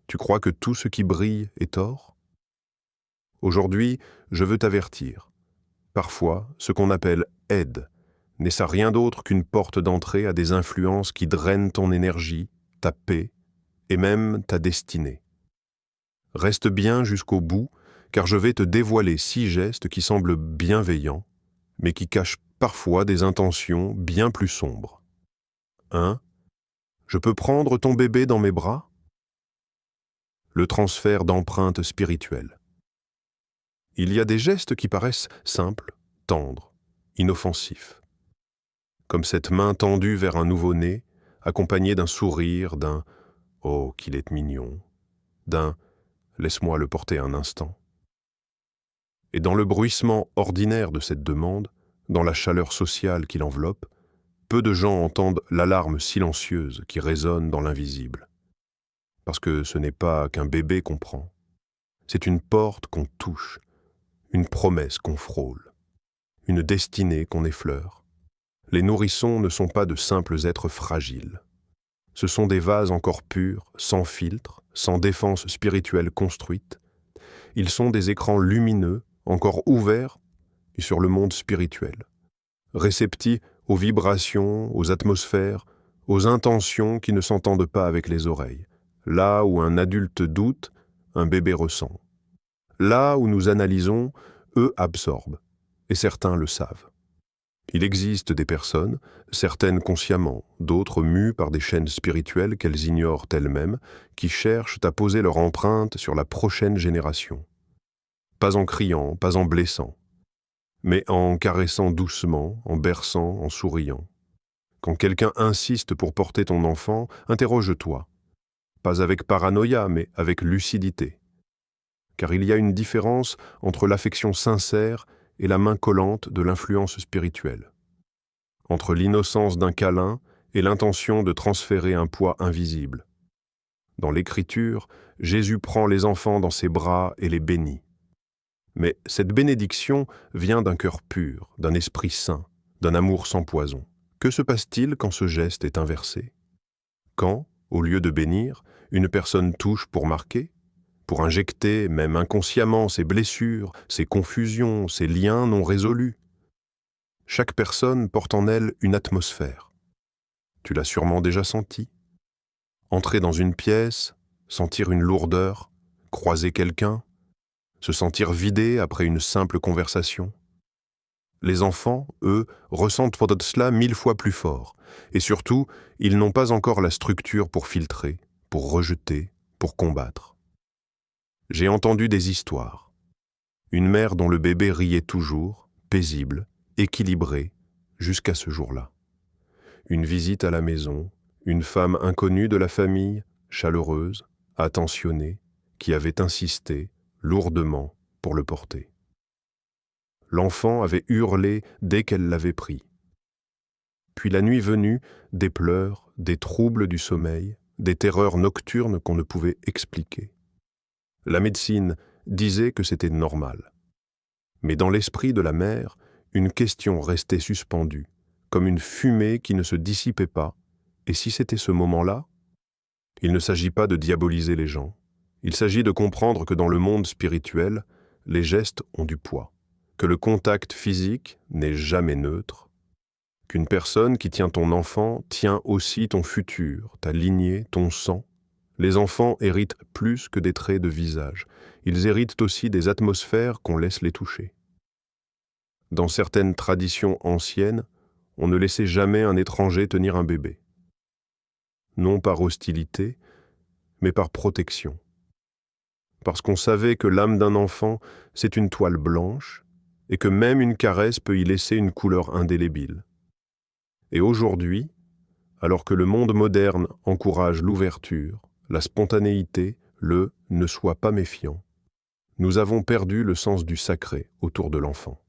Tu crois que tout ce qui brille est or? Aujourd'hui, je veux t'avertir. Parfois, ce qu'on appelle aide n'est ça rien d'autre qu'une porte d'entrée à des influences qui drainent ton énergie, ta paix et même ta destinée. Reste bien jusqu'au bout, car je vais te dévoiler 6 gestes qui semblent bienveillants, mais qui cachent parfois des intentions bien plus sombres. 1. Je peux prendre ton bébé dans mes bras? Le transfert d'empreintes spirituelles. Il y a des gestes qui paraissent simples, tendres, inoffensifs. Comme cette main tendue vers un nouveau-né, accompagnée d'un sourire, d'un « Oh, qu'il est mignon », d'un « Laisse-moi le porter un instant ». Et dans le bruissement ordinaire de cette demande, dans la chaleur sociale qui l'enveloppe, peu de gens entendent l'alarme silencieuse qui résonne dans l'invisible. Parce que ce n'est pas qu'un bébé qu'on prend, c'est une porte qu'on touche, une promesse qu'on frôle, une destinée qu'on effleure. Les nourrissons ne sont pas de simples êtres fragiles. Ce sont des vases encore purs, sans filtre, sans défense spirituelle construite. Ils sont des écrans lumineux, encore ouverts sur le monde spirituel, réceptifs aux vibrations, aux atmosphères, aux intentions qui ne s'entendent pas avec les oreilles. Là où un adulte doute, un bébé ressent. Là où nous analysons, eux absorbent, et certains le savent. Il existe des personnes, certaines consciemment, d'autres mues par des chaînes spirituelles qu'elles ignorent elles-mêmes, qui cherchent à poser leur empreinte sur la prochaine génération. Pas en criant, pas en blessant, mais en caressant doucement, en berçant, en souriant. Quand quelqu'un insiste pour porter ton enfant, interroge-toi. Pas avec paranoïa, mais avec lucidité. Car il y a une différence entre l'affection sincère et la main collante de l'influence spirituelle. Entre l'innocence d'un câlin et l'intention de transférer un poids invisible. Dans l'Écriture, Jésus prend les enfants dans ses bras et les bénit. Mais cette bénédiction vient d'un cœur pur, d'un esprit saint, d'un amour sans poison. Que se passe-t-il quand ce geste est inversé? Quand, au lieu de bénir, une personne touche pour marquer, pour injecter, même inconsciemment, ses blessures, ses confusions, ses liens non résolus. Chaque personne porte en elle une atmosphère. Tu l'as sûrement déjà senti. Entrer dans une pièce, sentir une lourdeur, croiser quelqu'un, se sentir vidé après une simple conversation. Les enfants, eux, ressentent peut-être cela 1000 fois plus fort. Et surtout, ils n'ont pas encore la structure pour filtrer, pour rejeter, pour combattre. J'ai entendu des histoires. Une mère dont le bébé riait toujours, paisible, équilibré, jusqu'à ce jour-là. Une visite à la maison, une femme inconnue de la famille, chaleureuse, attentionnée, qui avait insisté, lourdement, pour le porter. L'enfant avait hurlé dès qu'elle l'avait pris. Puis la nuit venue, des pleurs, des troubles du sommeil, des terreurs nocturnes qu'on ne pouvait expliquer. La médecine disait que c'était normal. Mais dans l'esprit de la mère, une question restait suspendue, comme une fumée qui ne se dissipait pas. Et si c'était ce moment-là? Il ne s'agit pas de diaboliser les gens. Il s'agit de comprendre que dans le monde spirituel, les gestes ont du poids, que le contact physique n'est jamais neutre, qu'une personne qui tient ton enfant tient aussi ton futur, ta lignée, ton sang. Les enfants héritent plus que des traits de visage. Ils héritent aussi des atmosphères qu'on laisse les toucher. Dans certaines traditions anciennes, on ne laissait jamais un étranger tenir un bébé. Non par hostilité, mais par protection. Parce qu'on savait que l'âme d'un enfant, c'est une toile blanche, et que même une caresse peut y laisser une couleur indélébile. Et aujourd'hui, alors que le monde moderne encourage l'ouverture, la spontanéité, le « ne sois pas méfiant », nous avons perdu le sens du sacré autour de l'enfant.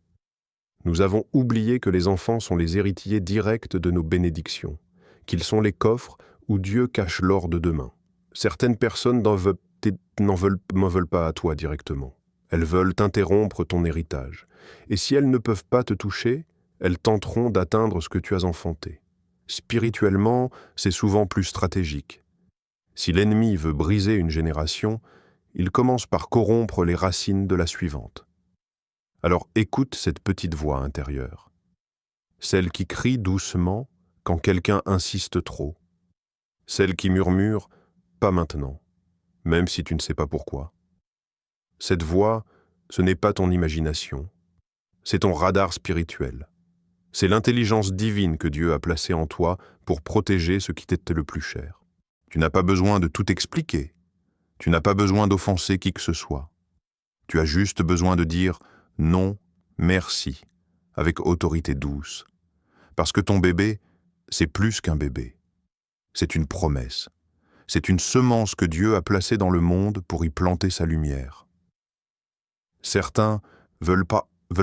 Nous avons oublié que les enfants sont les héritiers directs de nos bénédictions, qu'ils sont les coffres où Dieu cache l'or de demain. Certaines personnes n'en veulent pas à toi directement. Elles veulent interrompre ton héritage. Et si elles ne peuvent pas te toucher, elles tenteront d'atteindre ce que tu as enfanté. Spirituellement, c'est souvent plus stratégique. Si l'ennemi veut briser une génération, il commence par corrompre les racines de la suivante. Alors écoute cette petite voix intérieure, celle qui crie doucement quand quelqu'un insiste trop, celle qui murmure « pas maintenant », même si tu ne sais pas pourquoi. Cette voix, ce n'est pas ton imagination, c'est ton radar spirituel. C'est l'intelligence divine que Dieu a placée en toi pour protéger ce qui t'était le plus cher. Tu n'as pas besoin de tout expliquer. Tu n'as pas besoin d'offenser qui que ce soit. Tu as juste besoin de dire « non, merci » avec autorité douce. Parce que ton bébé, c'est plus qu'un bébé. C'est une promesse. C'est une semence que Dieu a placée dans le monde pour y planter sa lumière. Certains veulent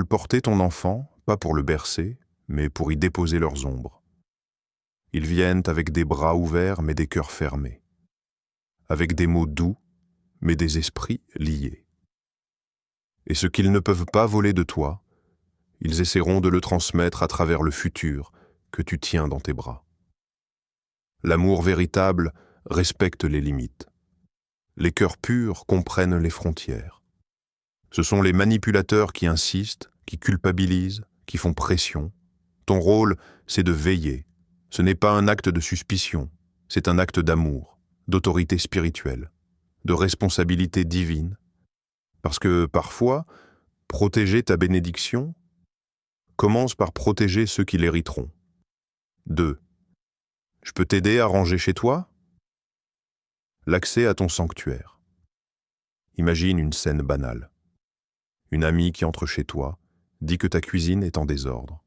porter ton enfant, pas pour le bercer, mais pour y déposer leurs ombres. Ils viennent avec des bras ouverts mais des cœurs fermés, avec des mots doux mais des esprits liés. Et ce qu'ils ne peuvent pas voler de toi, ils essaieront de le transmettre à travers le futur que tu tiens dans tes bras. L'amour véritable respecte les limites. Les cœurs purs comprennent les frontières. Ce sont les manipulateurs qui insistent, qui culpabilisent, qui font pression. Ton rôle, c'est de veiller. Ce n'est pas un acte de suspicion, c'est un acte d'amour, d'autorité spirituelle, de responsabilité divine. Parce que parfois, protéger ta bénédiction commence par protéger ceux qui l'hériteront. 2. Je peux t'aider à ranger chez toi? L'accès à ton sanctuaire. Imagine une scène banale. Une amie qui entre chez toi dit que ta cuisine est en désordre.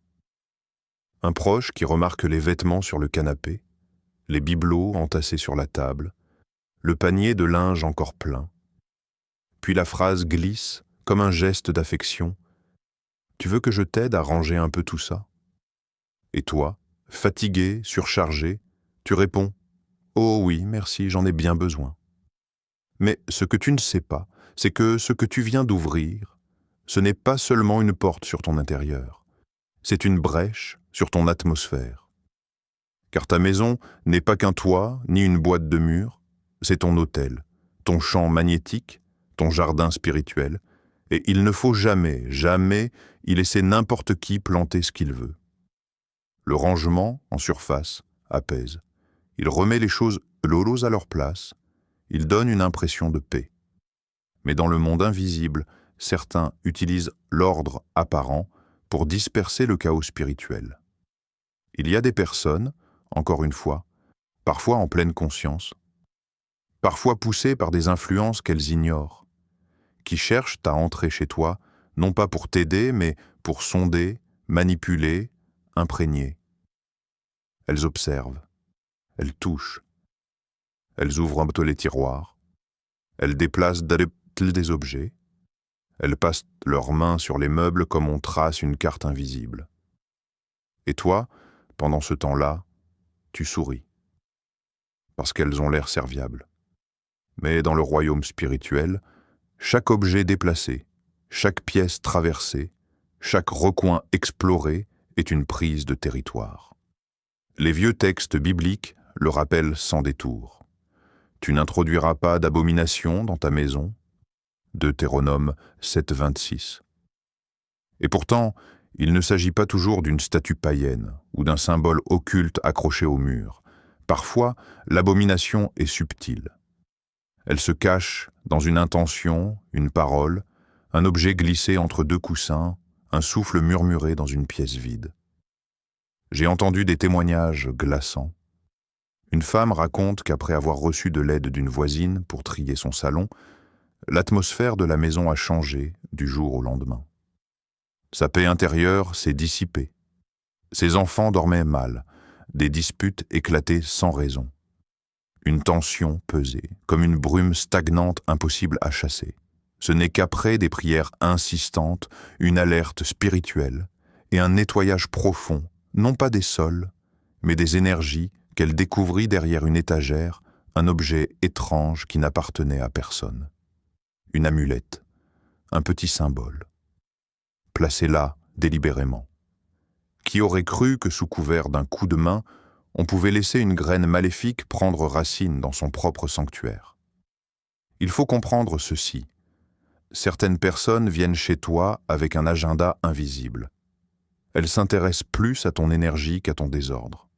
Un proche qui remarque les vêtements sur le canapé, les bibelots entassés sur la table, le panier de linge encore plein. Puis la phrase glisse comme un geste d'affection. Tu veux que je t'aide à ranger un peu tout ça? Et toi, fatigué, surchargé, tu réponds « Oh oui, merci, j'en ai bien besoin ». Mais ce que tu ne sais pas, c'est que ce que tu viens d'ouvrir, ce n'est pas seulement une porte sur ton intérieur, c'est une brèche sur ton atmosphère. Car ta maison n'est pas qu'un toit ni une boîte de murs, c'est ton hôtel, ton champ magnétique, ton jardin spirituel, et il ne faut jamais, jamais y laisser n'importe qui planter ce qu'il veut. Le rangement, en surface, apaise. Il remet les choses lolos à leur place, il donne une impression de paix. Mais dans le monde invisible, certains utilisent l'ordre apparent pour disperser le chaos spirituel. Il y a des personnes, encore une fois, parfois en pleine conscience, parfois poussées par des influences qu'elles ignorent, qui cherchent à entrer chez toi, non pas pour t'aider, mais pour sonder, manipuler, imprégner. Elles observent, elles touchent, elles ouvrent un peu les tiroirs, elles déplacent des objets, elles passent leurs mains sur les meubles comme on trace une carte invisible. Et toi, pendant ce temps-là, tu souris, parce qu'elles ont l'air serviables. Mais dans le royaume spirituel, chaque objet déplacé, chaque pièce traversée, chaque recoin exploré est une prise de territoire. Les vieux textes bibliques le rappellent sans détour. Tu n'introduiras pas d'abomination dans ta maison. Deutéronome 7,26. Et pourtant, il ne s'agit pas toujours d'une statue païenne ou d'un symbole occulte accroché au mur. Parfois, l'abomination est subtile. Elle se cache dans une intention, une parole, un objet glissé entre deux coussins, un souffle murmuré dans une pièce vide. J'ai entendu des témoignages glaçants. Une femme raconte qu'après avoir reçu de l'aide d'une voisine pour trier son salon, l'atmosphère de la maison a changé du jour au lendemain. Sa paix intérieure s'est dissipée. Ses enfants dormaient mal, des disputes éclataient sans raison. Une tension pesait, comme une brume stagnante impossible à chasser. Ce n'est qu'après des prières insistantes, une alerte spirituelle et un nettoyage profond, non pas des sols, mais des énergies qu'elle découvrit derrière une étagère, un objet étrange qui n'appartenait à personne. Une amulette, un petit symbole, placé là délibérément. Qui aurait cru que sous couvert d'un coup de main, On pouvait laisser une graine maléfique prendre racine dans son propre sanctuaire. Il faut comprendre ceci. Certaines personnes viennent chez toi avec un agenda invisible. Elles s'intéressent plus à ton énergie qu'à ton désordre.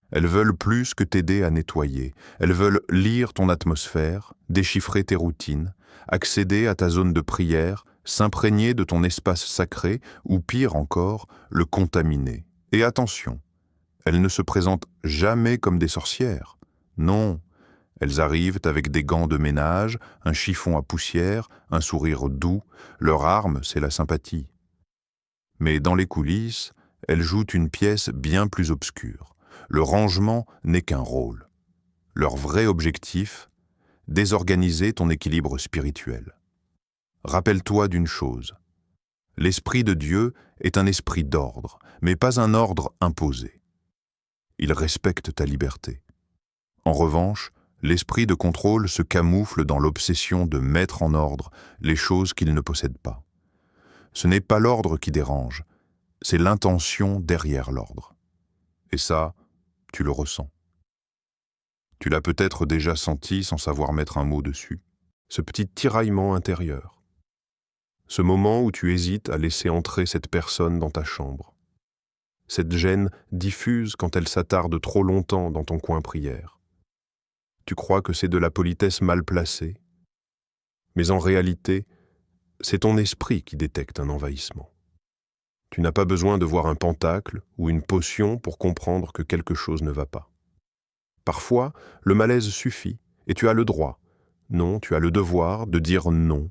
Elles veulent plus que t'aider à nettoyer. Elles veulent lire ton atmosphère, déchiffrer tes routines, accéder à ta zone de prière, s'imprégner de ton espace sacré ou pire encore, le contaminer. Et attention, elles ne se présentent jamais comme des sorcières. Non, elles arrivent avec des gants de ménage, un chiffon à poussière, un sourire doux. Leur arme, c'est la sympathie. Mais dans les coulisses, elles jouent une pièce bien plus obscure. Le rangement n'est qu'un rôle. Leur vrai objectif, désorganiser ton équilibre spirituel. Rappelle-toi d'une chose. L'Esprit de Dieu est un esprit d'ordre, mais pas un ordre imposé. Il respecte ta liberté. En revanche, l'esprit de contrôle se camoufle dans l'obsession de mettre en ordre les choses qu'il ne possède pas. Ce n'est pas l'ordre qui dérange, c'est l'intention derrière l'ordre. Et ça, tu le ressens. Tu l'as peut-être déjà senti sans savoir mettre un mot dessus. Ce petit tiraillement intérieur. Ce moment où tu hésites à laisser entrer cette personne dans ta chambre. Cette gêne diffuse quand elle s'attarde trop longtemps dans ton coin prière. Tu crois que c'est de la politesse mal placée, mais en réalité, c'est ton esprit qui détecte un envahissement. Tu n'as pas besoin de voir un pentacle ou une potion pour comprendre que quelque chose ne va pas. Parfois, le malaise suffit et tu as le droit, non, tu as le devoir de dire non.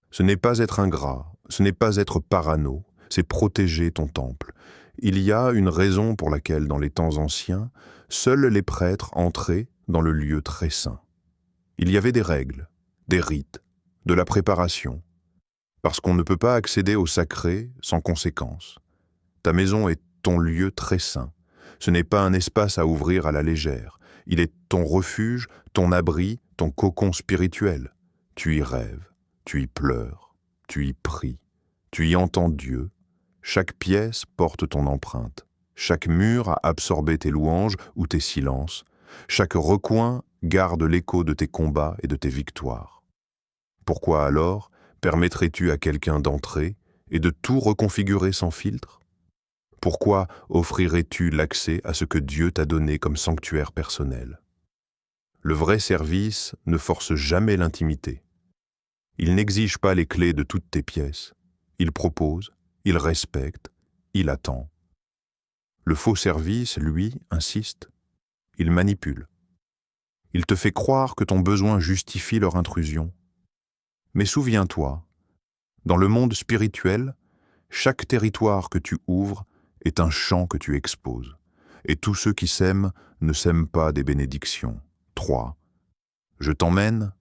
Ce n'est pas être ingrat, ce n'est pas être parano, c'est protéger ton temple. Il y a une raison pour laquelle, dans les temps anciens, seuls les prêtres entraient dans le lieu très saint. Il y avait des règles, des rites, de la préparation, parce qu'on ne peut pas accéder au sacré sans conséquence. Ta maison est ton lieu très saint. Ce n'est pas un espace à ouvrir à la légère. Il est ton refuge, ton abri, ton cocon spirituel. Tu y rêves, tu y pleures, tu y pries, tu y entends Dieu. Chaque pièce porte ton empreinte. Chaque mur a absorbé tes louanges ou tes silences. Chaque recoin garde l'écho de tes combats et de tes victoires. Pourquoi alors permettrais-tu à quelqu'un d'entrer et de tout reconfigurer sans filtre? Pourquoi offrirais-tu l'accès à ce que Dieu t'a donné comme sanctuaire personnel? Le vrai service ne force jamais l'intimité. Il n'exige pas les clés de toutes tes pièces. Il propose, il respecte, il attend. Le faux service, lui, insiste. Il manipule. Il te fait croire que ton besoin justifie leur intrusion. Mais souviens-toi, dans le monde spirituel, chaque territoire que tu ouvres est un champ que tu exposes. Et tous ceux qui s'aiment ne sèment pas des bénédictions. 3. Je t'emmène.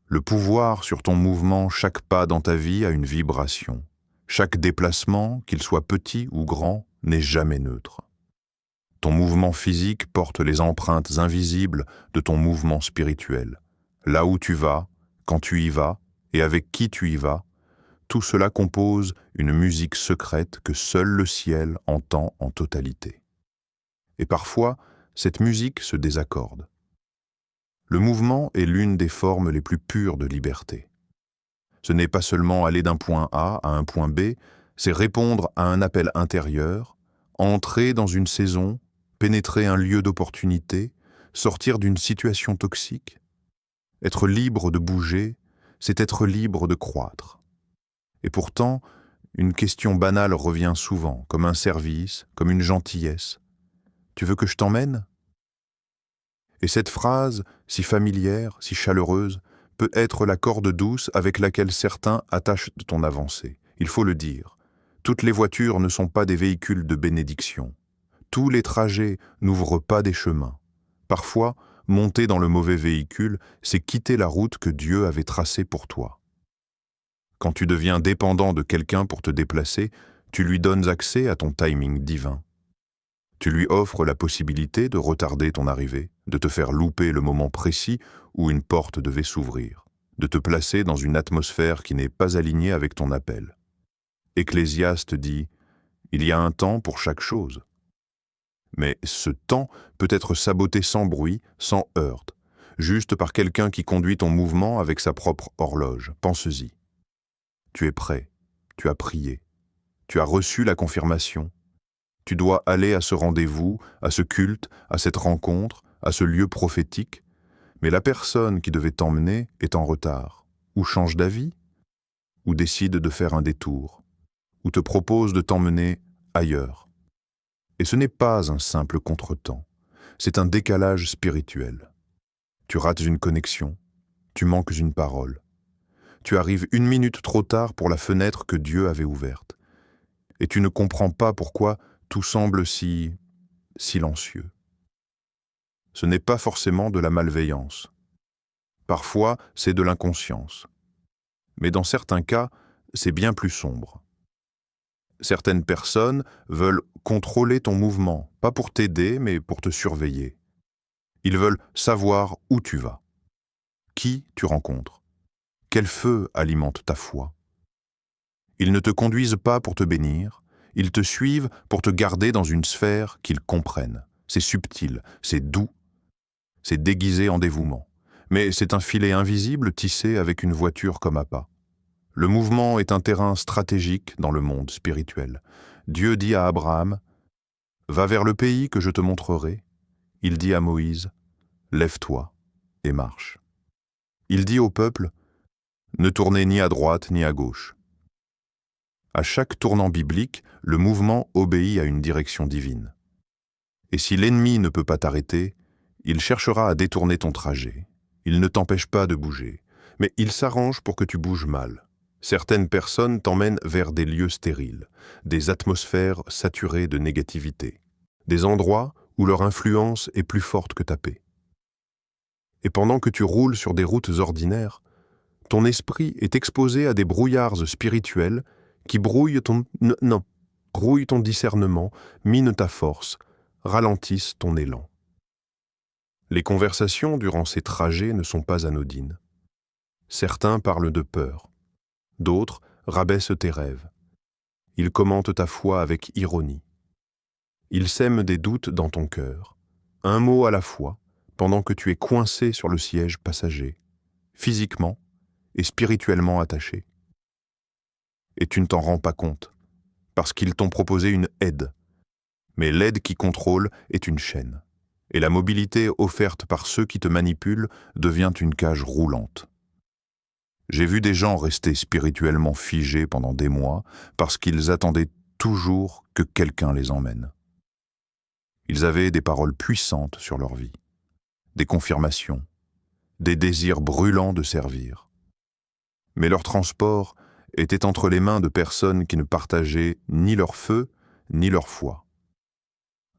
Le pouvoir sur ton mouvement, chaque pas dans ta vie a une vibration. Chaque déplacement, qu'il soit petit ou grand, n'est jamais neutre. Ton mouvement physique porte les empreintes invisibles de ton mouvement spirituel. Là où tu vas, quand tu y vas, et avec qui tu y vas, tout cela compose une musique secrète que seul le ciel entend en totalité. Et parfois, cette musique se désaccorde. Le mouvement est l'une des formes les plus pures de liberté. Ce n'est pas seulement aller d'un point A à un point B, c'est répondre à un appel intérieur, entrer dans une saison, pénétrer un lieu d'opportunité, sortir d'une situation toxique. Être libre de bouger, c'est être libre de croître. Et pourtant, une question banale revient souvent, comme un service, comme une gentillesse. Tu veux que je t'emmène? Et cette phrase, si familière, si chaleureuse, peut être la corde douce avec laquelle certains attachent ton avancée. Il faut le dire. Toutes les voitures ne sont pas des véhicules de bénédiction. Tous les trajets n'ouvrent pas des chemins. Parfois, monter dans le mauvais véhicule, c'est quitter la route que Dieu avait tracée pour toi. Quand tu deviens dépendant de quelqu'un pour te déplacer, tu lui donnes accès à ton timing divin. Tu lui offres la possibilité de retarder ton arrivée, de te faire louper le moment précis où une porte devait s'ouvrir, de te placer dans une atmosphère qui n'est pas alignée avec ton appel. Ecclésiaste dit « Il y a un temps pour chaque chose ». Mais ce temps peut être saboté sans bruit, sans heurte, juste par quelqu'un qui conduit ton mouvement avec sa propre horloge. Pense-y. Tu es prêt, tu as prié, tu as reçu la confirmation. Tu dois aller à ce rendez-vous, à ce culte, à cette rencontre, à ce lieu prophétique, mais la personne qui devait t'emmener est en retard, ou change d'avis, ou décide de faire un détour, ou te propose de t'emmener ailleurs. Et ce n'est pas un simple contretemps, c'est un décalage spirituel. Tu rates une connexion, tu manques une parole. Tu arrives 1 minute trop tard pour la fenêtre que Dieu avait ouverte. Et tu ne comprends pas pourquoi tout semble si silencieux. Ce n'est pas forcément de la malveillance. Parfois, c'est de l'inconscience. Mais dans certains cas, c'est bien plus sombre. Certaines personnes veulent contrôler ton mouvement, pas pour t'aider, mais pour te surveiller. Ils veulent savoir où tu vas, qui tu rencontres, quel feu alimente ta foi. Ils ne te conduisent pas pour te bénir, ils te suivent pour te garder dans une sphère qu'ils comprennent. C'est subtil, c'est doux, c'est déguisé en dévouement. Mais c'est un filet invisible tissé avec une voiture comme appât. Le mouvement est un terrain stratégique dans le monde spirituel. Dieu dit à Abraham, « Va vers le pays que je te montrerai. » Il dit à Moïse, « Lève-toi et marche. » Il dit au peuple, « Ne tournez ni à droite ni à gauche. » À chaque tournant biblique, le mouvement obéit à une direction divine. Et si l'ennemi ne peut pas t'arrêter, il cherchera à détourner ton trajet. Il ne t'empêche pas de bouger, mais il s'arrange pour que tu bouges mal. Certaines personnes t'emmènent vers des lieux stériles, des atmosphères saturées de négativité, des endroits où leur influence est plus forte que ta paix. Et pendant que tu roules sur des routes ordinaires, ton esprit est exposé à des brouillards spirituels qui brouillent ton discernement, minent ta force, ralentissent ton élan. Les conversations durant ces trajets ne sont pas anodines. Certains parlent de peur, d'autres rabaissent tes rêves. Ils commentent ta foi avec ironie. Ils sèment des doutes dans ton cœur, un mot à la fois, pendant que tu es coincé sur le siège passager, physiquement et spirituellement attaché. Et tu ne t'en rends pas compte, parce qu'ils t'ont proposé une aide. Mais l'aide qui contrôle est une chaîne, et la mobilité offerte par ceux qui te manipulent devient une cage roulante. J'ai vu des gens rester spirituellement figés pendant des mois parce qu'ils attendaient toujours que quelqu'un les emmène. Ils avaient des paroles puissantes sur leur vie, des confirmations, des désirs brûlants de servir. Mais leur transport était entre les mains de personnes qui ne partageaient ni leur feu ni leur foi.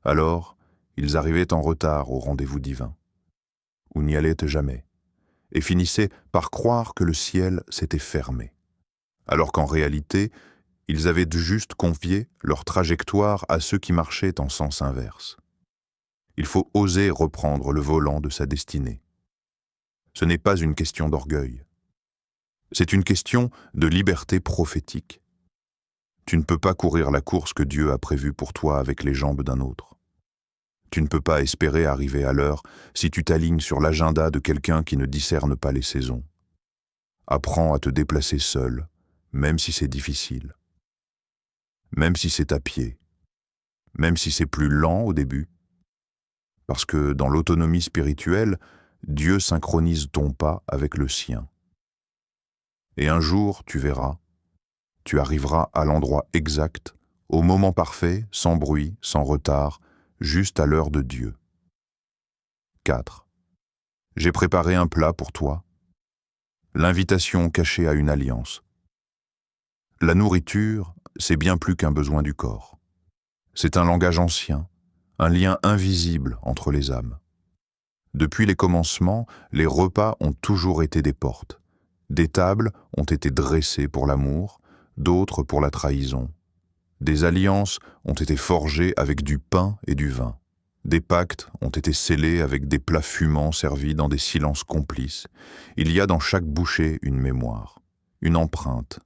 Alors, ils arrivaient en retard au rendez-vous divin, ou n'y allaient jamais, et finissaient par croire que le ciel s'était fermé, alors qu'en réalité, ils avaient juste confié leur trajectoire à ceux qui marchaient en sens inverse. Il faut oser reprendre le volant de sa destinée. Ce n'est pas une question d'orgueil. C'est une question de liberté prophétique. Tu ne peux pas courir la course que Dieu a prévue pour toi avec les jambes d'un autre. Tu ne peux pas espérer arriver à l'heure si tu t'alignes sur l'agenda de quelqu'un qui ne discerne pas les saisons. Apprends à te déplacer seul, même si c'est difficile. Même si c'est à pied. Même si c'est plus lent au début. Parce que dans l'autonomie spirituelle, Dieu synchronise ton pas avec le sien. Et un jour, tu verras, tu arriveras à l'endroit exact, au moment parfait, sans bruit, sans retard, juste à l'heure de Dieu. 4. J'ai préparé un plat pour toi. L'invitation cachée à une alliance. La nourriture, c'est bien plus qu'un besoin du corps. C'est un langage ancien, un lien invisible entre les âmes. Depuis les commencements, les repas ont toujours été des portes. Des tables ont été dressées pour l'amour, d'autres pour la trahison. Des alliances ont été forgées avec du pain et du vin. Des pactes ont été scellés avec des plats fumants servis dans des silences complices. Il y a dans chaque bouchée une mémoire, une empreinte,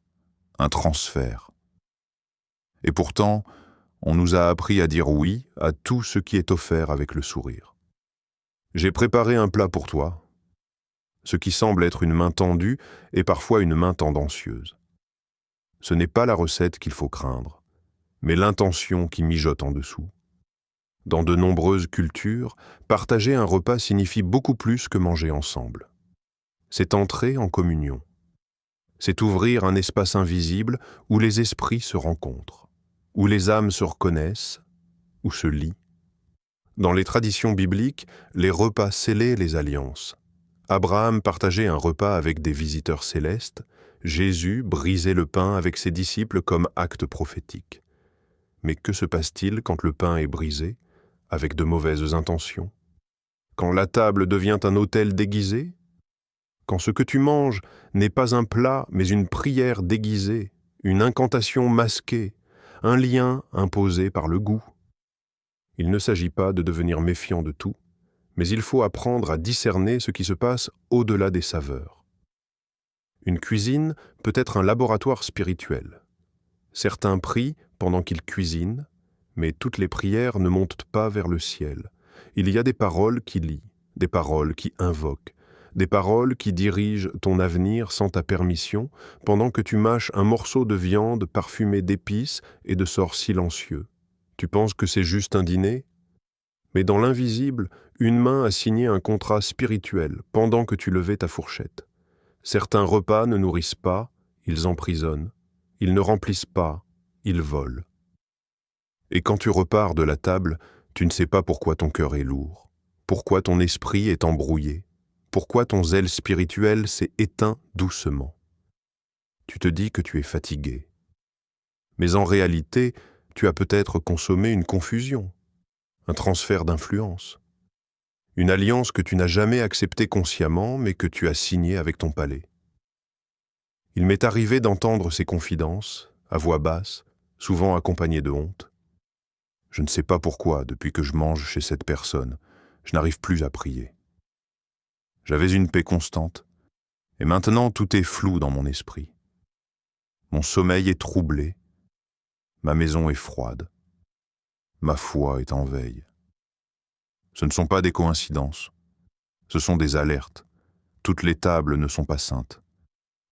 un transfert. Et pourtant, On nous a appris à dire oui à tout ce qui est offert avec le sourire. J'ai préparé un plat pour toi. Ce qui semble être une main tendue est parfois une main tendancieuse. Ce n'est pas la recette qu'il faut craindre, mais l'intention qui mijote en dessous. Dans de nombreuses cultures, partager un repas signifie beaucoup plus que manger ensemble. C'est entrer en communion. C'est ouvrir un espace invisible où les esprits se rencontrent, où les âmes se reconnaissent, où se lient. Dans les traditions bibliques, les repas scellaient les alliances. Abraham partageait un repas avec des visiteurs célestes, Jésus brisait le pain avec ses disciples comme acte prophétique. Mais que se passe-t-il quand le pain est brisé, avec de mauvaises intentions? Quand la table devient un autel déguisé? Quand ce que tu manges n'est pas un plat, mais une prière déguisée, une incantation masquée, un lien imposé par le goût? Il ne s'agit pas de devenir méfiant de tout, mais il faut apprendre à discerner ce qui se passe au-delà des saveurs. Une cuisine peut être un laboratoire spirituel. Certains prient pendant qu'ils cuisinent, mais toutes les prières ne montent pas vers le ciel. Il y a des paroles qui lient, des paroles qui invoquent, des paroles qui dirigent ton avenir sans ta permission, pendant que tu mâches un morceau de viande parfumé d'épices et de sorts silencieux. Tu penses que c'est juste un dîner? Mais dans l'invisible, une main a signé un contrat spirituel pendant que tu levais ta fourchette. Certains repas ne nourrissent pas, ils emprisonnent. Ils ne remplissent pas, ils volent. Et quand tu repars de la table, tu ne sais pas pourquoi ton cœur est lourd, pourquoi ton esprit est embrouillé, pourquoi ton zèle spirituel s'est éteint doucement. Tu te dis que tu es fatigué. Mais en réalité, tu as peut-être consommé une confusion, un transfert d'influence, une alliance que tu n'as jamais acceptée consciemment, mais que tu as signée avec ton palais. Il m'est arrivé d'entendre ces confidences, à voix basse, souvent accompagnées de honte. Je ne sais pas pourquoi, depuis que je mange chez cette personne, je n'arrive plus à prier. J'avais une paix constante, et maintenant tout est flou dans mon esprit. Mon sommeil est troublé, ma maison est froide, ma foi est en veille. Ce ne sont pas des coïncidences, ce sont des alertes. Toutes les tables ne sont pas saintes,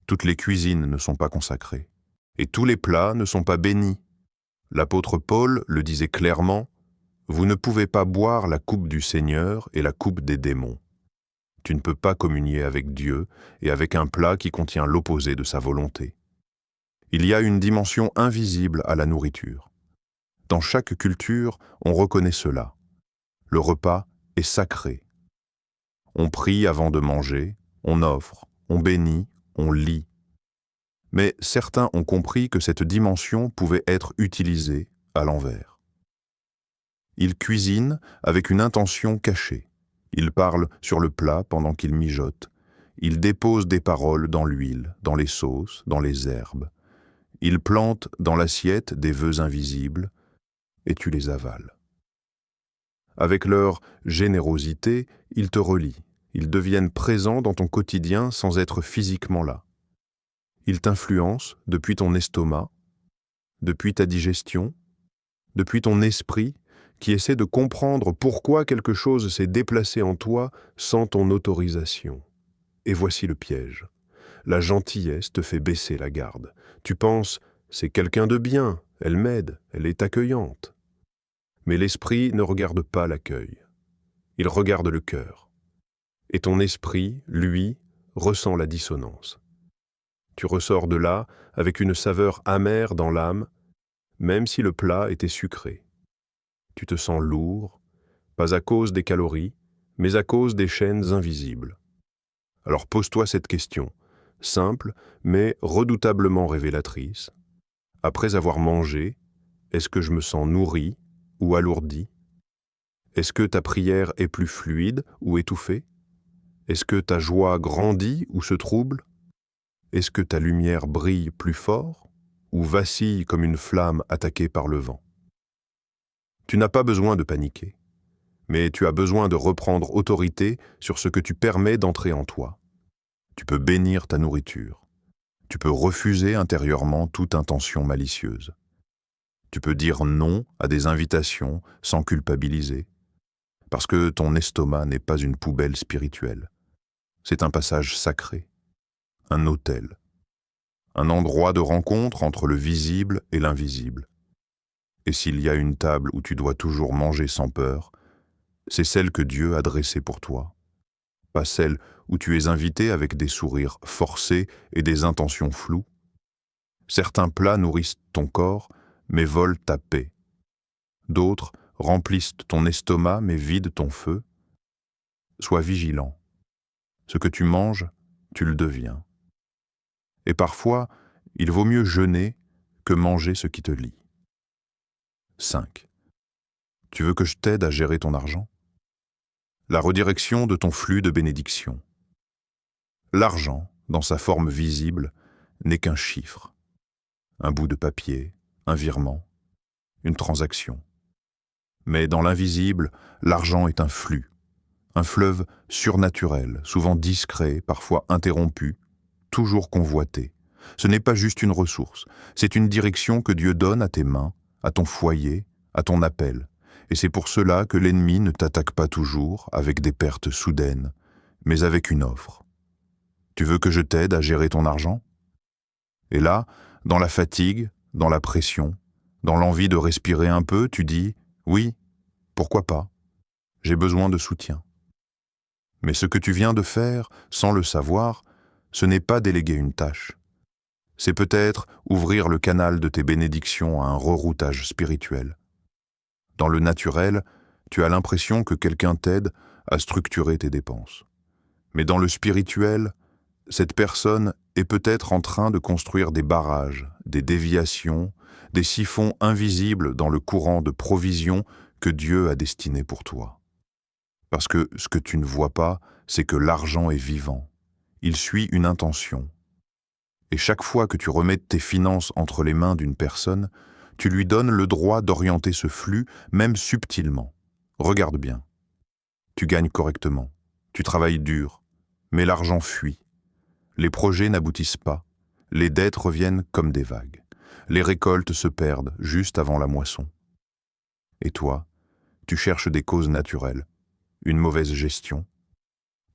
toutes les cuisines ne sont pas consacrées, et tous les plats ne sont pas bénis. L'apôtre Paul le disait clairement, « Vous ne pouvez pas boire la coupe du Seigneur et la coupe des démons. Tu ne peux pas communier avec Dieu et avec un plat qui contient l'opposé de sa volonté. » Il y a une dimension invisible à la nourriture. Dans chaque culture, on reconnaît cela. Le repas est sacré. On prie avant de manger, on offre, on bénit, on lit. Mais certains ont compris que cette dimension pouvait être utilisée à l'envers. Ils cuisinent avec une intention cachée. Ils parlent sur le plat pendant qu'ils mijotent. Ils déposent des paroles dans l'huile, dans les sauces, dans les herbes. Ils plantent dans l'assiette des vœux invisibles, et tu les avales. Avec leur générosité, ils te relient. Ils deviennent présents dans ton quotidien sans être physiquement là. Ils t'influencent depuis ton estomac, depuis ta digestion, depuis ton esprit qui essaie de comprendre pourquoi quelque chose s'est déplacé en toi sans ton autorisation. Et voici le piège. La gentillesse te fait baisser la garde. Tu penses, c'est quelqu'un de bien, elle m'aide, elle est accueillante. Mais l'esprit ne regarde pas l'accueil. Il regarde le cœur. Et ton esprit, lui, ressent la dissonance. Tu ressors de là avec une saveur amère dans l'âme, même si le plat était sucré. Tu te sens lourd, pas à cause des calories, mais à cause des chaînes invisibles. Alors pose-toi cette question, simple mais redoutablement révélatrice. Après avoir mangé, est-ce que je me sens nourri ou alourdi? Est-ce que ta prière est plus fluide ou étouffée? Est-ce que ta joie grandit ou se trouble? Est-ce que ta lumière brille plus fort ou vacille comme une flamme attaquée par le vent? Tu n'as pas besoin de paniquer, mais tu as besoin de reprendre autorité sur ce que tu permets d'entrer en toi. Tu peux bénir ta nourriture. Tu peux refuser intérieurement toute intention malicieuse. Tu peux dire non à des invitations sans culpabiliser, parce que ton estomac n'est pas une poubelle spirituelle. C'est un passage sacré, un autel, un endroit de rencontre entre le visible et l'invisible. Et s'il y a une table où tu dois toujours manger sans peur, c'est celle que Dieu a dressée pour toi, pas celle où tu es invité avec des sourires forcés et des intentions floues. Certains plats nourrissent ton corps, mais volent ta paix. D'autres remplissent ton estomac, mais vident ton feu. Sois vigilant. Ce que tu manges, tu le deviens. Et parfois, il vaut mieux jeûner que manger ce qui te lie. 5. Tu veux que je t'aide à gérer ton argent? La redirection de ton flux de bénédiction. L'argent, dans sa forme visible, n'est qu'un chiffre. Un bout de papier, un virement, une transaction. Mais dans l'invisible, l'argent est un flux, un fleuve surnaturel, souvent discret, parfois interrompu, toujours convoité. Ce n'est pas juste une ressource, c'est une direction que Dieu donne à tes mains, à ton foyer, à ton appel. Et c'est pour cela que l'ennemi ne t'attaque pas toujours avec des pertes soudaines, mais avec une offre. Tu veux que je t'aide à gérer ton argent? Et là, dans la fatigue, dans la pression, dans l'envie de respirer un peu, tu dis « Oui, pourquoi pas? J'ai besoin de soutien. » Mais ce que tu viens de faire, sans le savoir, ce n'est pas déléguer une tâche. C'est peut-être ouvrir le canal de tes bénédictions à un reroutage spirituel. Dans le naturel, tu as l'impression que quelqu'un t'aide à structurer tes dépenses. Mais dans le spirituel, cette personne est peut-être en train de construire des barrages, des déviations, des siphons invisibles dans le courant de provision que Dieu a destiné pour toi. Parce que ce que tu ne vois pas, c'est que l'argent est vivant. Il suit une intention. Et chaque fois que tu remets tes finances entre les mains d'une personne, tu lui donnes le droit d'orienter ce flux, même subtilement. Regarde bien. Tu gagnes correctement, tu travailles dur, mais l'argent fuit. Les projets n'aboutissent pas, les dettes reviennent comme des vagues. Les récoltes se perdent juste avant la moisson. Et toi, tu cherches des causes naturelles, une mauvaise gestion,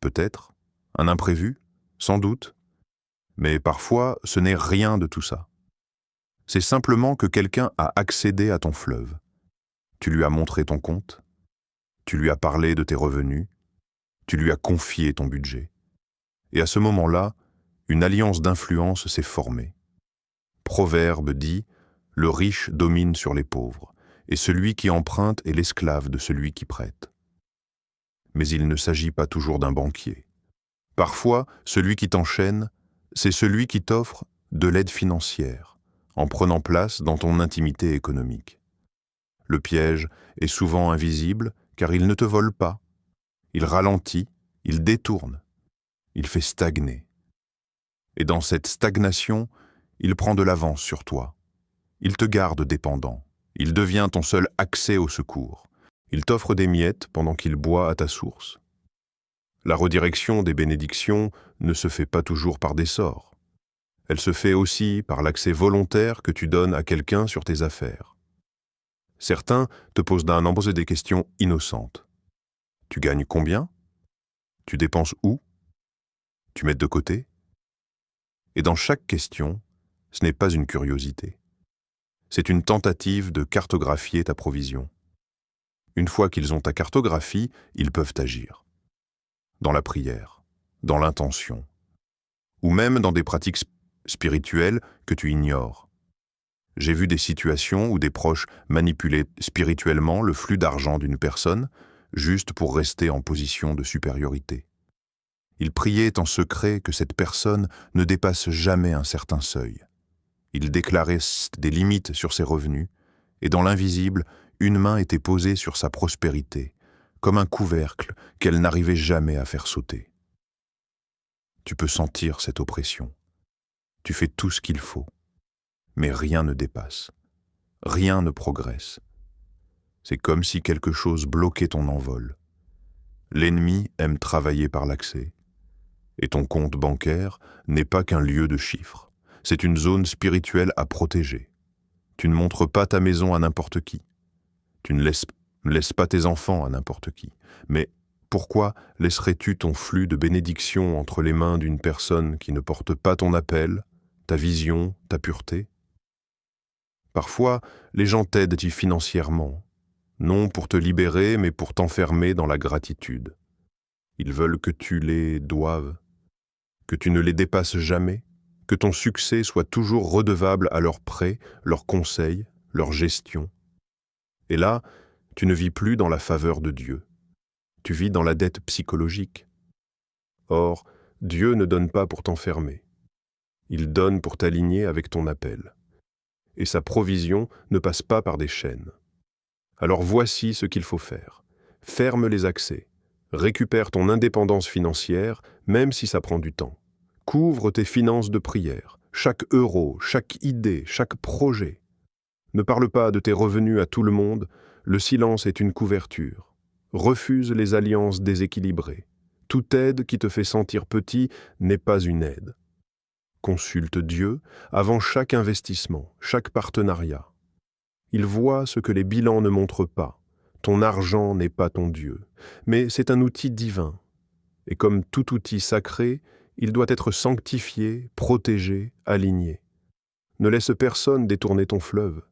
peut-être, un imprévu, sans doute, mais parfois ce n'est rien de tout ça. C'est simplement que quelqu'un a accédé à ton fleuve. Tu lui as montré ton compte, tu lui as parlé de tes revenus, tu lui as confié ton budget. Et à ce moment-là, une alliance d'influence s'est formée. Proverbe dit « Le riche domine sur les pauvres, et celui qui emprunte est l'esclave de celui qui prête. » Mais il ne s'agit pas toujours d'un banquier. Parfois, celui qui t'enchaîne, c'est celui qui t'offre de l'aide financière, en prenant place dans ton intimité économique. Le piège est souvent invisible car il ne te vole pas. Il ralentit, il détourne, il fait stagner. Et dans cette stagnation, il prend de l'avance sur toi. Il te garde dépendant. Il devient ton seul accès au secours. Il t'offre des miettes pendant qu'il boit à ta source. La redirection des bénédictions ne se fait pas toujours par des sorts. Elle se fait aussi par l'accès volontaire que tu donnes à quelqu'un sur tes affaires. Certains te posent d'un an des questions innocentes. Tu gagnes combien? Tu dépenses où? Tu mets de côté? Et dans chaque question, ce n'est pas une curiosité. C'est une tentative de cartographier ta provision. Une fois qu'ils ont ta cartographie, ils peuvent agir. Dans la prière, dans l'intention, ou même dans des pratiques spirituelles que tu ignores. J'ai vu des situations où des proches manipulaient spirituellement le flux d'argent d'une personne, juste pour rester en position de supériorité. Ils priaient en secret que cette personne ne dépasse jamais un certain seuil. Ils déclaraient des limites sur ses revenus, et dans l'invisible, une main était posée sur sa prospérité, comme un couvercle qu'elle n'arrivait jamais à faire sauter. Tu peux sentir cette oppression. Tu fais tout ce qu'il faut, mais rien ne dépasse, rien ne progresse. C'est comme si quelque chose bloquait ton envol. L'ennemi aime travailler par l'accès, et ton compte bancaire n'est pas qu'un lieu de chiffres, c'est une zone spirituelle à protéger. Tu ne montres pas ta maison à n'importe qui. Tu ne laisses pas tes enfants à n'importe qui. Mais pourquoi laisserais-tu ton flux de bénédictions entre les mains d'une personne qui ne porte pas ton appel, ta vision, ta pureté? Parfois, les gens t'aident financièrement, non pour te libérer, mais pour t'enfermer dans la gratitude. Ils veulent que tu les doives, que tu ne les dépasses jamais, que ton succès soit toujours redevable à leurs prêts, leurs conseils, leur gestion. Et là, tu ne vis plus dans la faveur de Dieu. Tu vis dans la dette psychologique. Or, Dieu ne donne pas pour t'enfermer. Il donne pour t'aligner avec ton appel. Et sa provision ne passe pas par des chaînes. Alors voici ce qu'il faut faire. Ferme les accès. Récupère ton indépendance financière, même si ça prend du temps. Couvre tes finances de prière, chaque euro, chaque idée, chaque projet. Ne parle pas de tes revenus à tout le monde, le silence est une couverture. Refuse les alliances déséquilibrées. Toute aide qui te fait sentir petit n'est pas une aide. Consulte Dieu avant chaque investissement, chaque partenariat. Il voit ce que les bilans ne montrent pas. Ton argent n'est pas ton Dieu, mais c'est un outil divin. Et comme tout outil sacré, il doit être sanctifié, protégé, aligné. Ne laisse personne détourner ton fleuve,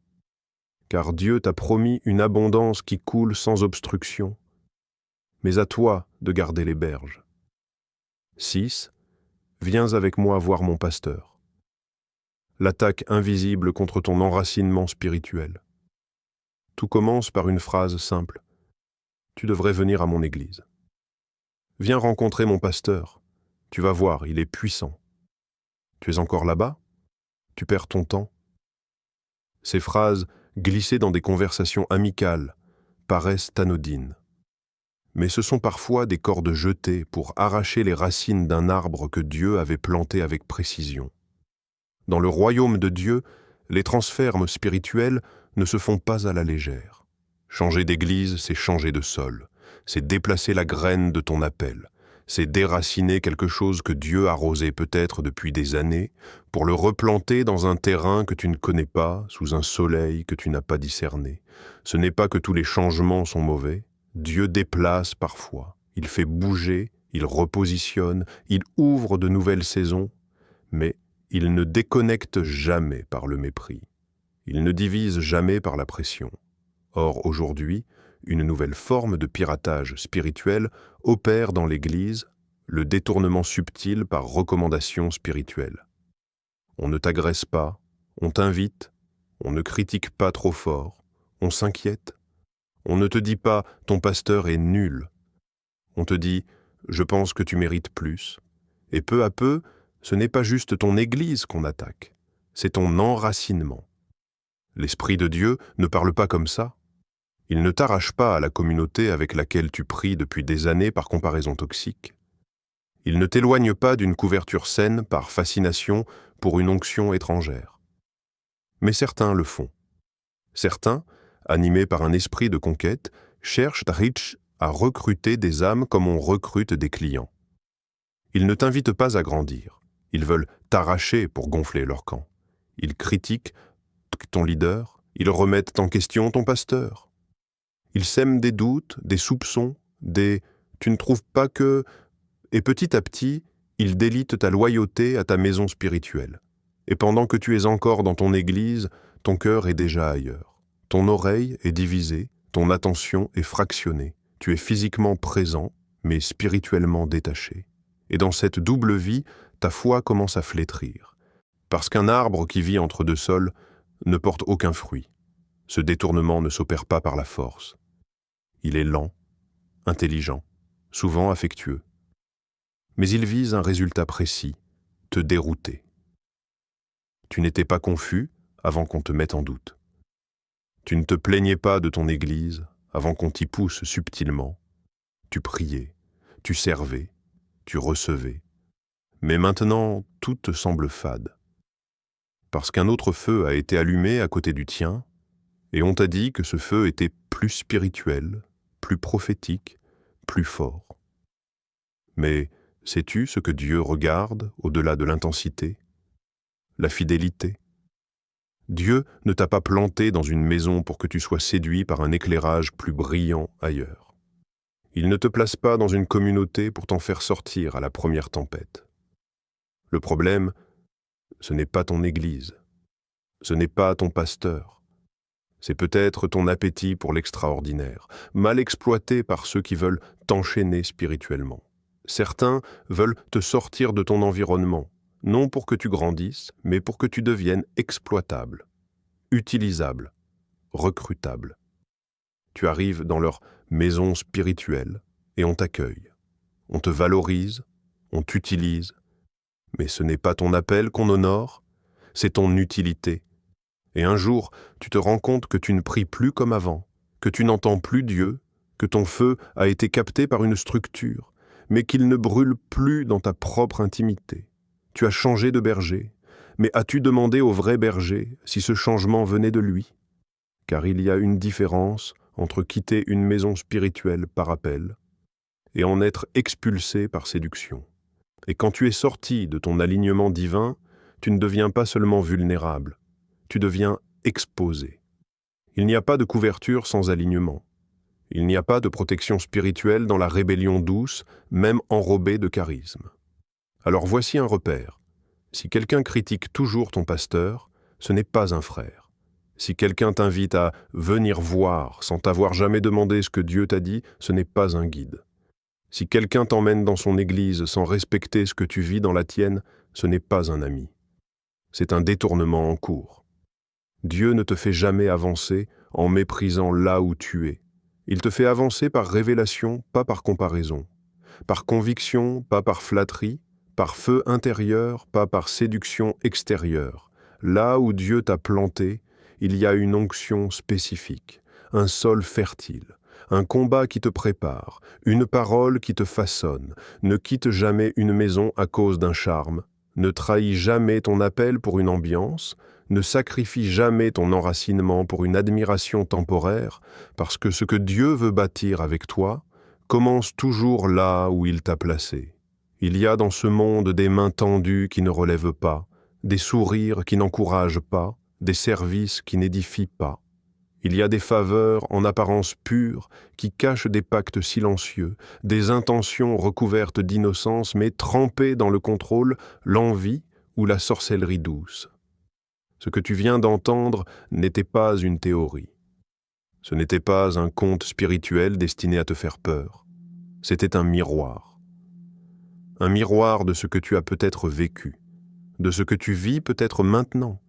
car Dieu t'a promis une abondance qui coule sans obstruction. Mais à toi de garder les berges. 6. Viens avec moi voir mon pasteur. L'attaque invisible contre ton enracinement spirituel. Tout commence par une phrase simple. Tu devrais venir à mon église. Viens rencontrer mon pasteur. Tu vas voir, il est puissant. Tu es encore là-bas? Tu perds ton temps? Ces phrases, glissées dans des conversations amicales, paraissent anodines. Mais ce sont parfois des cordes jetées pour arracher les racines d'un arbre que Dieu avait planté avec précision. Dans le royaume de Dieu, les transferts spirituels ne se font pas à la légère. Changer d'église, c'est changer de sol. C'est déplacer la graine de ton appel. C'est déraciner quelque chose que Dieu a arrosé peut-être depuis des années pour le replanter dans un terrain que tu ne connais pas, sous un soleil que tu n'as pas discerné. Ce n'est pas que tous les changements sont mauvais. Dieu déplace parfois. Il fait bouger, il repositionne, il ouvre de nouvelles saisons, mais il ne déconnecte jamais par le mépris. Il ne divise jamais par la pression. Or, aujourd'hui, une nouvelle forme de piratage spirituel opère dans l'Église, le détournement subtil par recommandation spirituelle. On ne t'agresse pas, on t'invite, on ne critique pas trop fort, on s'inquiète. On ne te dit pas « ton pasteur est nul ». On te dit « je pense que tu mérites plus ». Et peu à peu, ce n'est pas juste ton Église qu'on attaque, c'est ton enracinement. L'Esprit de Dieu ne parle pas comme ça. Il ne t'arrache pas à la communauté avec laquelle tu pries depuis des années par comparaison toxique. Il ne t'éloigne pas d'une couverture saine par fascination pour une onction étrangère. Mais certains le font. Certains, animés par un esprit de conquête, cherchent à recruter des âmes comme on recrute des clients. Ils ne t'invitent pas à grandir. Ils veulent t'arracher pour gonfler leur camp. Ils critiquent ton leader, ils remettent en question ton pasteur. Ils sèment des doutes, des soupçons, des « tu ne trouves pas que… » et petit à petit, ils délitent ta loyauté à ta maison spirituelle. Et pendant que tu es encore dans ton église, ton cœur est déjà ailleurs. Ton oreille est divisée, ton attention est fractionnée. Tu es physiquement présent, mais spirituellement détaché. Et dans cette double vie, ta foi commence à flétrir. Parce qu'un arbre qui vit entre deux sols ne porte aucun fruit. Ce détournement ne s'opère pas par la force. Il est lent, intelligent, souvent affectueux. Mais il vise un résultat précis, te dérouter. Tu n'étais pas confus avant qu'on te mette en doute. Tu ne te plaignais pas de ton église avant qu'on t'y pousse subtilement. Tu priais, tu servais, tu recevais. Mais maintenant, tout te semble fade. Parce qu'un autre feu a été allumé à côté du tien, et on t'a dit que ce feu était plus spirituel, plus prophétique, plus fort. Mais sais-tu ce que Dieu regarde au-delà de l'intensité? La fidélité. Dieu ne t'a pas planté dans une maison pour que tu sois séduit par un éclairage plus brillant ailleurs. Il ne te place pas dans une communauté pour t'en faire sortir à la première tempête. Le problème, ce n'est pas ton église, ce n'est pas ton pasteur. C'est peut-être ton appétit pour l'extraordinaire, mal exploité par ceux qui veulent t'enchaîner spirituellement. Certains veulent te sortir de ton environnement, non pour que tu grandisses, mais pour que tu deviennes exploitable, utilisable, recrutable. Tu arrives dans leur maison spirituelle et on t'accueille. On te valorise, on t'utilise, mais ce n'est pas ton appel qu'on honore, c'est ton utilité. Et un jour, tu te rends compte que tu ne pries plus comme avant, que tu n'entends plus Dieu, que ton feu a été capté par une structure, mais qu'il ne brûle plus dans ta propre intimité. Tu as changé de berger, mais as-tu demandé au vrai berger si ce changement venait de lui? Car il y a une différence entre quitter une maison spirituelle par appel et en être expulsé par séduction. Et quand tu es sorti de ton alignement divin, tu ne deviens pas seulement vulnérable, tu deviens exposé. Il n'y a pas de couverture sans alignement. Il n'y a pas de protection spirituelle dans la rébellion douce, même enrobée de charisme. Alors voici un repère. Si quelqu'un critique toujours ton pasteur, ce n'est pas un frère. Si quelqu'un t'invite à venir voir sans t'avoir jamais demandé ce que Dieu t'a dit, ce n'est pas un guide. Si quelqu'un t'emmène dans son église sans respecter ce que tu vis dans la tienne, ce n'est pas un ami. C'est un détournement en cours. Dieu ne te fait jamais avancer en méprisant là où tu es. Il te fait avancer par révélation, pas par comparaison. Par conviction, pas par flatterie. Par feu intérieur, pas par séduction extérieure. Là où Dieu t'a planté, il y a une onction spécifique, un sol fertile, un combat qui te prépare, une parole qui te façonne. Ne quitte jamais une maison à cause d'un charme. Ne trahis jamais ton appel pour une ambiance. Ne sacrifie jamais ton enracinement pour une admiration temporaire, parce que ce que Dieu veut bâtir avec toi commence toujours là où il t'a placé. Il y a dans ce monde des mains tendues qui ne relèvent pas, des sourires qui n'encouragent pas, des services qui n'édifient pas. Il y a des faveurs en apparence pures qui cachent des pactes silencieux, des intentions recouvertes d'innocence mais trempées dans le contrôle, l'envie ou la sorcellerie douce. Ce que tu viens d'entendre n'était pas une théorie. Ce n'était pas un conte spirituel destiné à te faire peur. C'était un miroir. Un miroir de ce que tu as peut-être vécu, de ce que tu vis peut-être maintenant,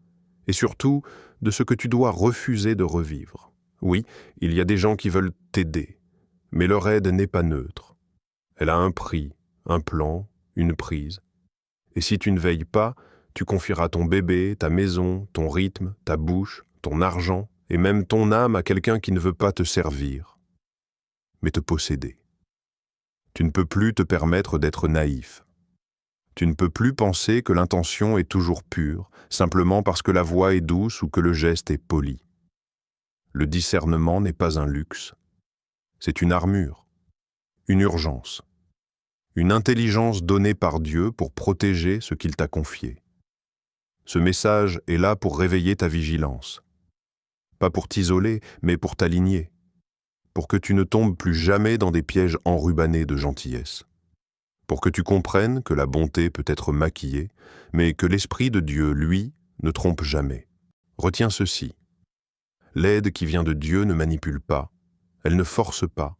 et surtout de ce que tu dois refuser de revivre. Oui, il y a des gens qui veulent t'aider, mais leur aide n'est pas neutre. Elle a un prix, un plan, une prise. Et si tu ne veilles pas, tu confieras ton bébé, ta maison, ton rythme, ta bouche, ton argent, et même ton âme à quelqu'un qui ne veut pas te servir, mais te posséder. Tu ne peux plus te permettre d'être naïf. Tu ne peux plus penser que l'intention est toujours pure, simplement parce que la voix est douce ou que le geste est poli. Le discernement n'est pas un luxe. C'est une armure, une urgence, une intelligence donnée par Dieu pour protéger ce qu'il t'a confié. Ce message est là pour réveiller ta vigilance. Pas pour t'isoler, mais pour t'aligner. Pour que tu ne tombes plus jamais dans des pièges enrubannés de gentillesse. Pour que tu comprennes que la bonté peut être maquillée, mais que l'Esprit de Dieu, lui, ne trompe jamais. Retiens ceci. L'aide qui vient de Dieu ne manipule pas, elle ne force pas,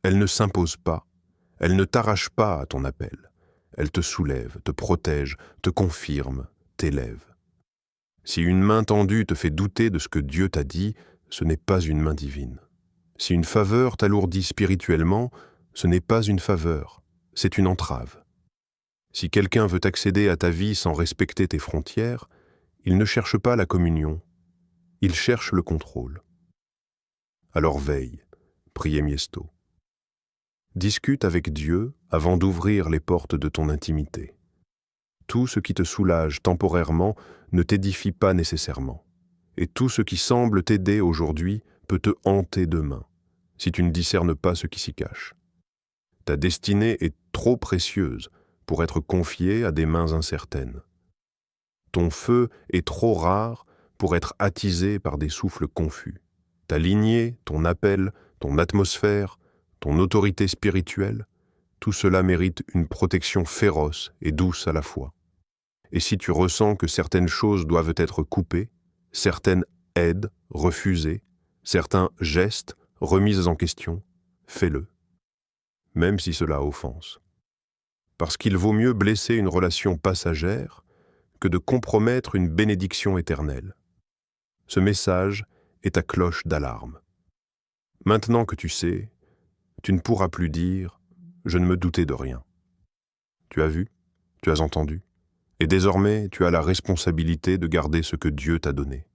elle ne s'impose pas, elle ne t'arrache pas à ton appel. Elle te soulève, te protège, te confirme, t'élève. Si une main tendue te fait douter de ce que Dieu t'a dit, ce n'est pas une main divine. Si une faveur t'alourdit spirituellement, ce n'est pas une faveur, c'est une entrave. Si quelqu'un veut accéder à ta vie sans respecter tes frontières, il ne cherche pas la communion, il cherche le contrôle. Alors veille, priez Miesto. Discute avec Dieu avant d'ouvrir les portes de ton intimité. Tout ce qui te soulage temporairement ne t'édifie pas nécessairement, et tout ce qui semble t'aider aujourd'hui peut te hanter demain, si tu ne discernes pas ce qui s'y cache. Ta destinée est trop précieuse pour être confiée à des mains incertaines. Ton feu est trop rare pour être attisé par des souffles confus. Ta lignée, ton appel, ton atmosphère, ton autorité spirituelle, tout cela mérite une protection féroce et douce à la fois. Et si tu ressens que certaines choses doivent être coupées, certaines aides refusées, certains gestes remis en question, fais-le, même si cela offense. Parce qu'il vaut mieux blesser une relation passagère que de compromettre une bénédiction éternelle. Ce message est ta cloche d'alarme. Maintenant que tu sais, tu ne pourras plus dire « je ne me doutais de rien ». Tu as vu, tu as entendu, et désormais tu as la responsabilité de garder ce que Dieu t'a donné.